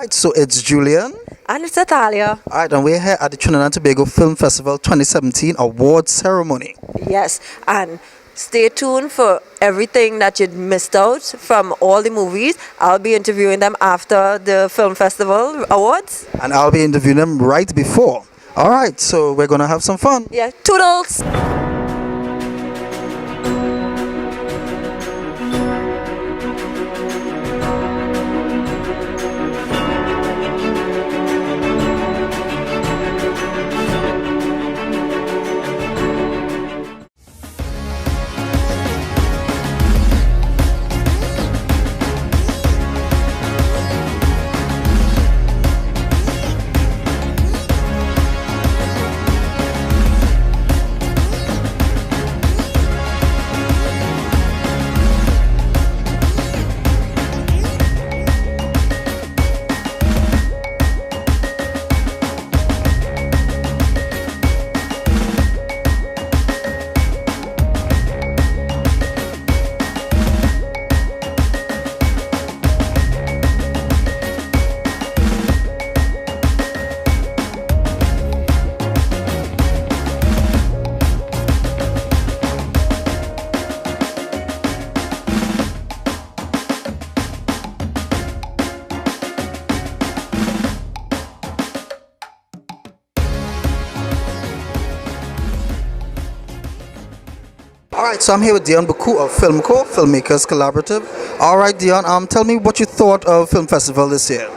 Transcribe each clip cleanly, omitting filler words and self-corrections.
Right, so it's Julien. And it's Athaliah. All right, and we're here at the Trinidad and Tobago Film Festival 2017 award ceremony. Yes, and stay tuned for everything that you missed out from all the movies. I'll be interviewing them after the Film Festival Awards. And I'll be interviewing them right before. All right, so we're going to have some fun. Yeah, toodles! All right, so I'm here with Dion Buku of Filmco, Filmmakers Collaborative. All right, Dion, tell me what you thought of Film Festival this year.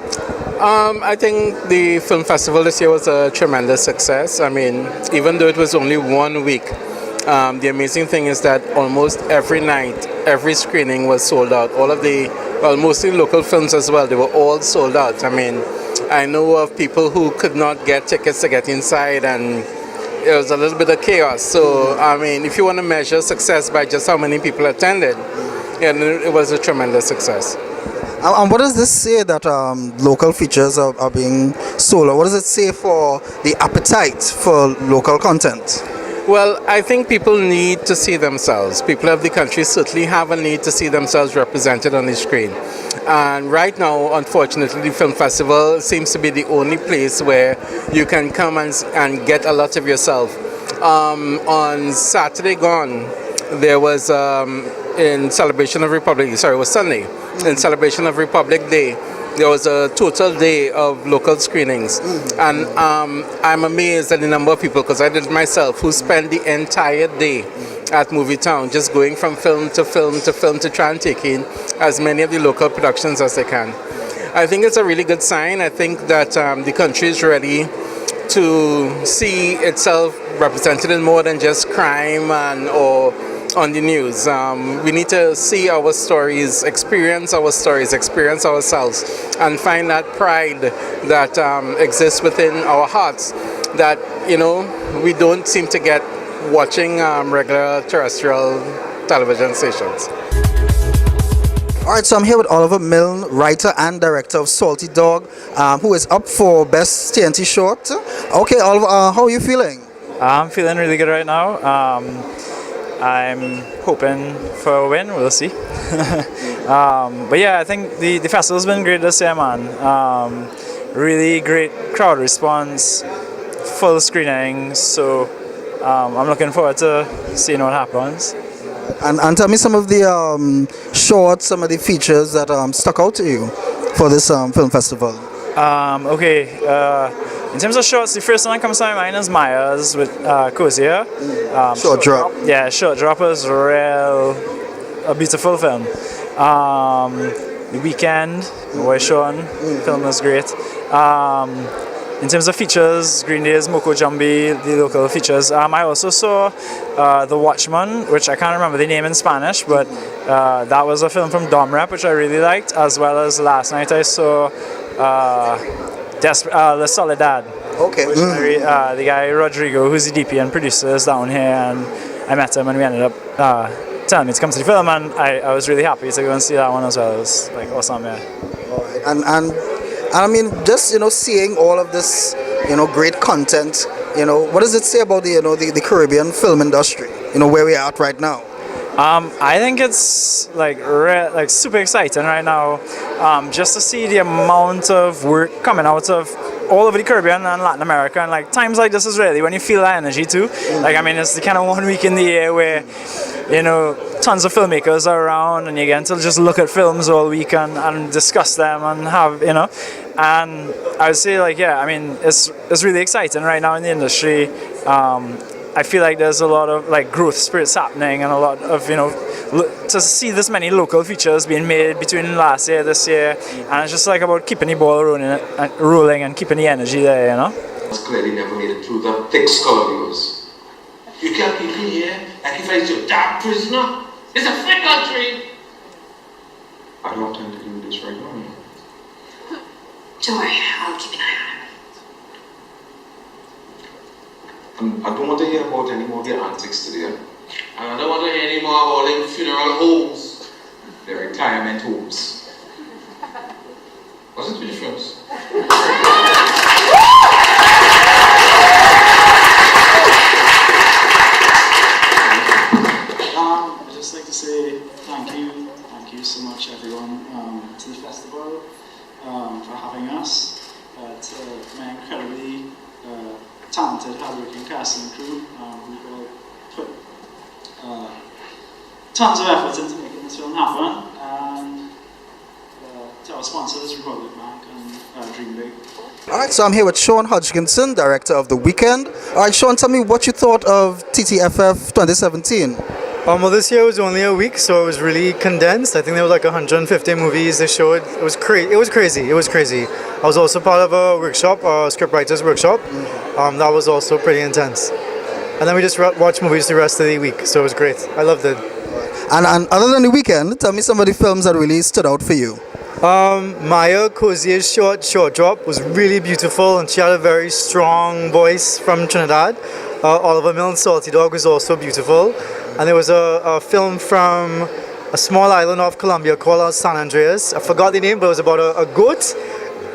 I think the film festival this year was a tremendous success. I mean, even though it was only 1 week, the amazing thing is that almost every night, every screening was sold out. All of the, well, mostly local films as well, they were all sold out. I mean, I know of people who could not get tickets to get inside, and it was a little bit of chaos. So, I mean, if you want to measure success by just how many people attended, and it was a tremendous success. And what does this say that local features are being sold? Or what does it say for the appetite for local content? Well, I think people need to see themselves. People of the country certainly have a need to see themselves represented on the screen. And right now, unfortunately, the film festival seems to be the only place where you can come and get a lot of yourself. On Saturday gone, there was in celebration of Republic, sorry, it was Sunday, in celebration of Republic Day, there was a total day of local screenings. And I'm amazed at the number of people, because I did it myself, who spent the entire day at Movie Town, just going from film to film to film to try and take in as many of the local productions as they can. I think it's a really good sign. I think that the country is ready to see itself represented in more than just crime or on the news. We need to see our stories, experience ourselves, and find that pride that exists within our hearts that, you know, we don't seem to get watching regular terrestrial television stations. All right, so I'm here with Oliver Milne, writer and director of Salty Dog, who is up for Best TNT Short. Okay, Oliver, how are you feeling? I'm feeling really good right now. I'm hoping for a win, we'll see. But yeah, I think the festival's been great this year, man. Really great crowd response, full screenings, so I'm looking forward to seeing what happens. And tell me some of the shorts, some of the features that stuck out to you for this film festival. In terms of shorts, the first one that comes to my mind is Myers with Cozier. Short Drop. Yeah, Short Drop is a beautiful film. The Weekend, Boy Sean, film is great. In terms of features, Green Day's Moko Jambi, the local features. I also saw The Watchman, which I can't remember the name in Spanish, but that was a film from Domrep, which I really liked, as well as last night I saw La Soledad. Okay. The guy Rodrigo, who's the DP and producer, is down here, and I met him and we ended up telling me to come to the film, and I was really happy to go and see that one as well. It was like awesome, yeah. All right. And I mean, just seeing all of this, great content, what does it say about the Caribbean film industry? Where we're at right now. I think it's like super exciting right now, just to see the amount of work coming out of all over the Caribbean and Latin America, and like times like this is really when you feel that energy too. Like I mean, it's the kind of 1 week in the year where tons of filmmakers are around, and you get to just look at films all week and discuss them and have and I would say like I mean it's really exciting right now in the industry. I feel like there's a lot of like growth spirits happening, and a lot of to see this many local features being made between last year, this year, and it's just like about keeping the ball rolling and keeping the energy there. Clearly never made it through the thick skull abuse. You can't keep me here like if I was your dark prisoner. It's a free country. I don't have time to do this right now. Don't worry, I'll keep an eye on him. I don't want to hear about any more of your antics today. And I don't want to hear any more about like funeral homes. They're retirement homes. What's the difference? I'd just like to say thank you so much everyone to the festival for having us, to my incredibly talented, hardworking cast and crew who've all put tons of effort into making this film happen, and to our sponsors, Republic Bank and Dream Big. Alright, so I'm here with Sean Hodgkinson, director of The Weekend. Alright, Sean, tell me what you thought of ttff 2017. Well, this year was only a week, so it was really condensed. I think there was like 150 movies they showed. It was crazy. I was also part of a workshop, a scriptwriters workshop. That was also pretty intense. And then we just watched movies the rest of the week, so it was great. I loved it. And other than The Weekend, tell me some of the films that really stood out for you. Maya Kozier's short drop was really beautiful, and she had a very strong voice from Trinidad. Oliver Milne's Salty Dog was also beautiful. And there was a film from a small island off Colombia called San Andreas. I forgot the name, but it was about a goat.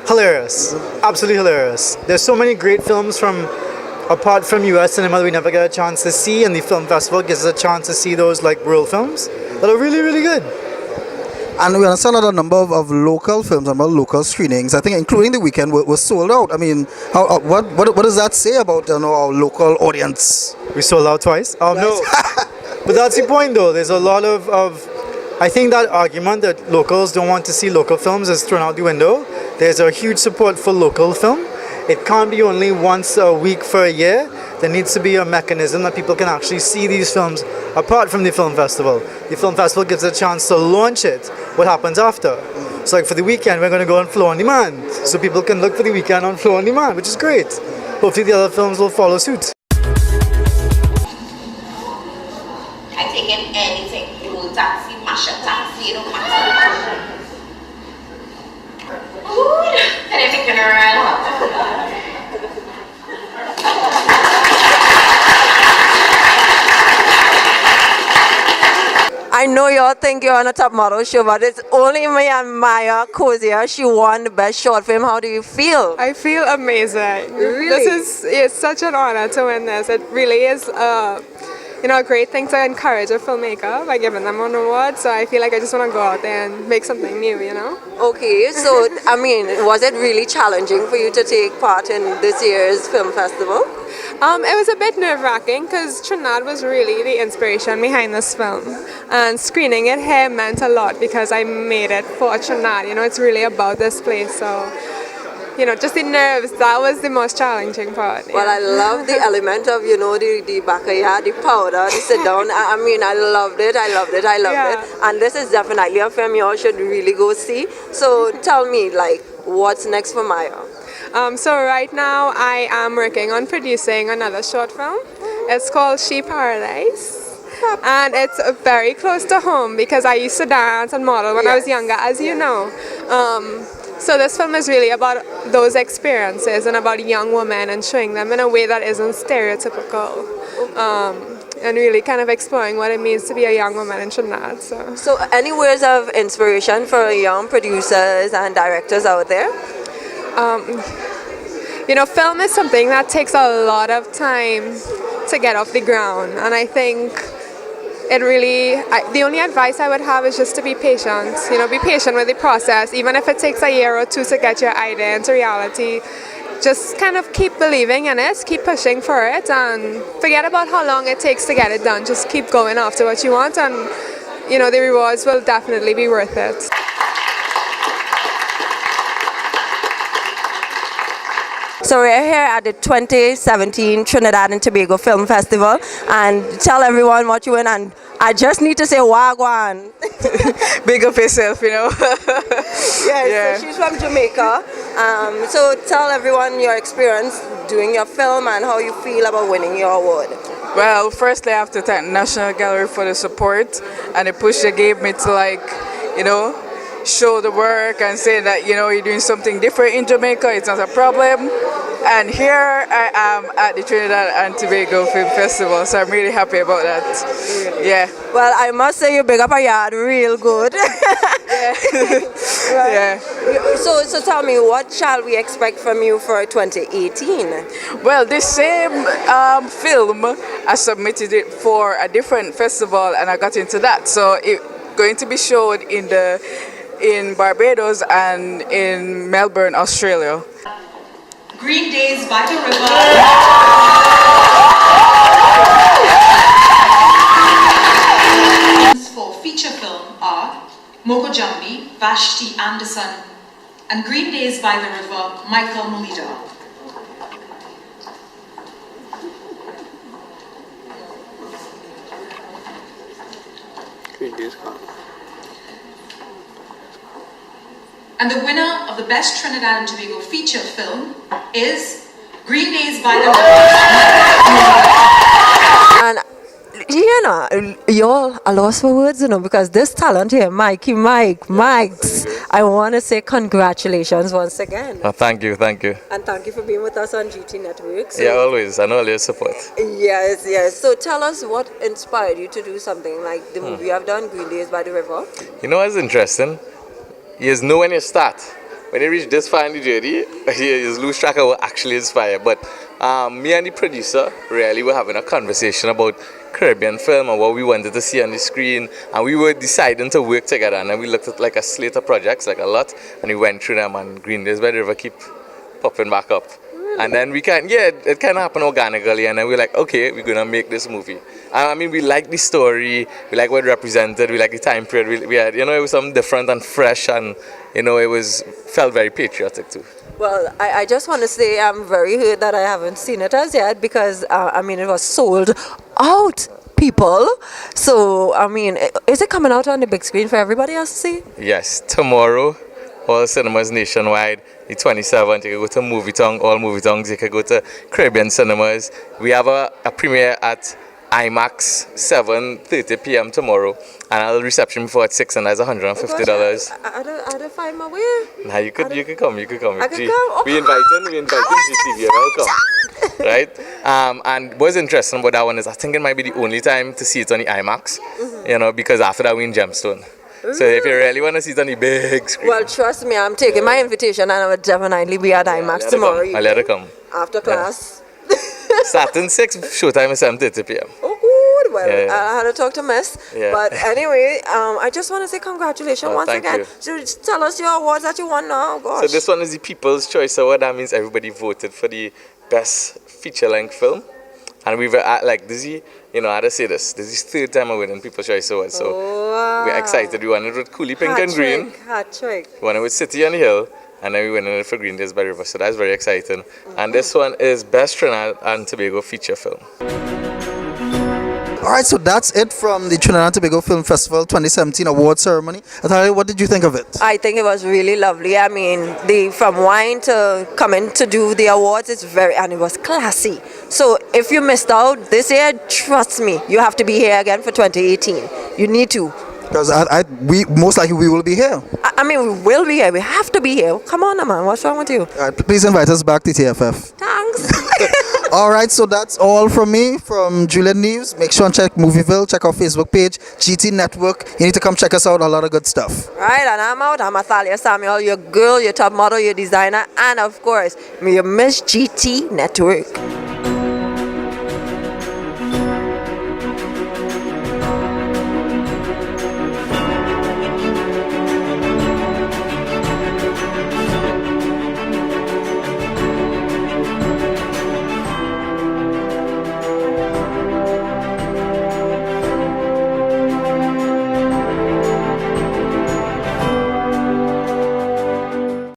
Hilarious. Absolutely hilarious. There's so many great films apart from US cinema that we never get a chance to see, and the film festival gives us a chance to see those like world films that are really, really good. And we understand that a number of local films, a number of local screenings, I think including The Weekend, were sold out. I mean, what does that say about our local audience? We sold out twice? No. But that's the point though. There's a lot of I think that argument that locals don't want to see local films is thrown out the window. There's a huge support for local film. It can't be only once a week for a year. There needs to be a mechanism that people can actually see these films apart from the film festival. The film festival gives a chance to launch it. What happens after? So like for The Weekend, we're going to go on Flow on Demand. So people can look for The Weekend on Flow on Demand, which is great. Hopefully the other films will follow suit. I take in anything. The whole taxi, mash up taxi, matter. Ooh, can I take an around? I know y'all think you're on a top model show, but it's only me and Maya Cozier. She won the best short film. How do you feel? I feel amazing. Really? It's such an honor to win this. It really is a great thing to encourage a filmmaker by giving them an award. So I feel like I just want to go out there and make something new, Okay, so I mean, was it really challenging for you to take part in this year's film festival? It was a bit nerve-wracking because Trinidad was really the inspiration behind this film, and screening it here meant a lot because I made it for Trinidad. It's really about this place, so just the nerves, that was the most challenging part. Well, I love the element of the baccarat, the powder, the sit down. I mean, I loved it. And this is definitely a film you all should really go see. So tell me, what's next for Maya? So right now I am working on producing another short film. It's called She Paradise. And it's very close to home because I used to dance and model when I was younger, as you know. So this film is really about those experiences and about young women and showing them in a way that isn't stereotypical. And really kind of exploring what it means to be a young woman in Trinidad. So any words of inspiration for young producers and directors out there? Film is something that takes a lot of time to get off the ground, and I think it really, the only advice I would have is just to be patient. You know, be patient with the process, even if it takes a year or two to get your idea into reality. Just kind of keep believing in it, keep pushing for it, and forget about how long it takes to get it done. Just keep going after what you want, and you know, the rewards will definitely be worth it. So we're here at the 2017 Trinidad and Tobago Film Festival, and tell everyone what you win, and I just need to say wagwan. Big up yourself, you know. Yeah. So she's from Jamaica. So tell everyone your experience doing your film and how you feel about winning your award. Well, firstly, I have to thank National Gallery for the support and the push they gave me to, like, you know, show the work and say that, you know, you're doing something different in Jamaica, it's not a problem. And here I am at the Trinidad and Tobago Film Festival, so I'm really happy about that. Yeah. Well, I must say you big up a yard real good. Yeah. Right. Yeah. So tell me, what shall we expect from you for 2018? Well, this same film, I submitted it for a different festival and I got into that. So it's going to be showed in Barbados and in Melbourne, Australia. Green Days by the River. For feature film are Moko Jambi, Vashti Anderson, and Green Days by the River, Michael Molida. Green Days. And the winner of the Best Trinidad and Tobago feature film is Green Days by the River. And you know, y'all are lost for words, you know, because this talent here, Mikes, I want to say congratulations once again. Oh, thank you. And thank you for being with us on GT Network. So, Yeah, always. I know all your support. Yes. So tell us what inspired you to do something like the movie I've done, Green Days by the River. You know what's interesting? You just know when you start. When you reach this far in the journey, you just lose track of what actually inspired. But me and the producer really were having a conversation about Caribbean film and what we wanted to see on the screen, and we were deciding to work together, and then we looked at like a slate of projects, like a lot, and we went through them, and Green Days by the River keep popping back up. And then it kind of happened organically, and then we're like, okay, we're gonna make this movie. I mean, we like the story, we like what it represented, we like the time period, we had, you know, it was something different and fresh, and you know, felt very patriotic too. Well, I just want to say I'm very hurt that I haven't seen it as yet, because I mean, it was sold out, people. So I mean, is it coming out on the big screen for everybody else to see? Yes, tomorrow, all cinemas nationwide. The 27th, you can go to Movie Tongue, all Movie Tongues, you can go to Caribbean cinemas. We have a premiere at IMAX 7:30 p.m. tomorrow, and I'll reception before at 6, and that's $150. I don't find my way. Nah, you could come. I could come. Oh, We inviting GTV, welcome. Right? And what's interesting about that one is I think it might be the only time to see it on the IMAX, you know, because after that we're in Gemstone. So if you really want to see it on the big screen. Well, trust me, I'm taking my invitation, and I will definitely be at IMAX tomorrow. I'll let her come. After class. Starting 6, showtime is 7:30 p.m. Oh, good. Well, I had to talk to Miss. Yeah. But anyway, I just want to say congratulations once thank again. you. So tell us your awards that you won now. Gosh. So this one is the People's Choice Award. That means everybody voted for the best feature-length film. And we were like, you know, I had to say this. This is the 3rd time I'm winning People's Choice Award. So we're excited. We won it with Coolie Pink and Green. Hat trick. We won it with City on the Hill. And then we went in it for Green Days by the River, so that's very exciting. And this one is Best Trinidad and Tobago Feature Film. All right, so that's it from the Trinidad and Tobago Film Festival 2017 award ceremony. Athaliah, what did you think of it? I think it was really lovely. I mean, from wine to coming to do the awards, and it was classy. So if you missed out this year, trust me, you have to be here again for 2018. You need to. Because we most likely we will be here. I mean, we will be here. We have to be here. Come on, man. What's wrong with you? All right, please invite us back to TFF. Thanks. All right, so that's all from me, from Julien Neaves. Make sure and check Movieville. Check our Facebook page, GT Network. You need to come check us out. A lot of good stuff. Right, and I'm out. I'm Athaliah Samuel, your girl, your top model, your designer, and of course, your Miss GT Network.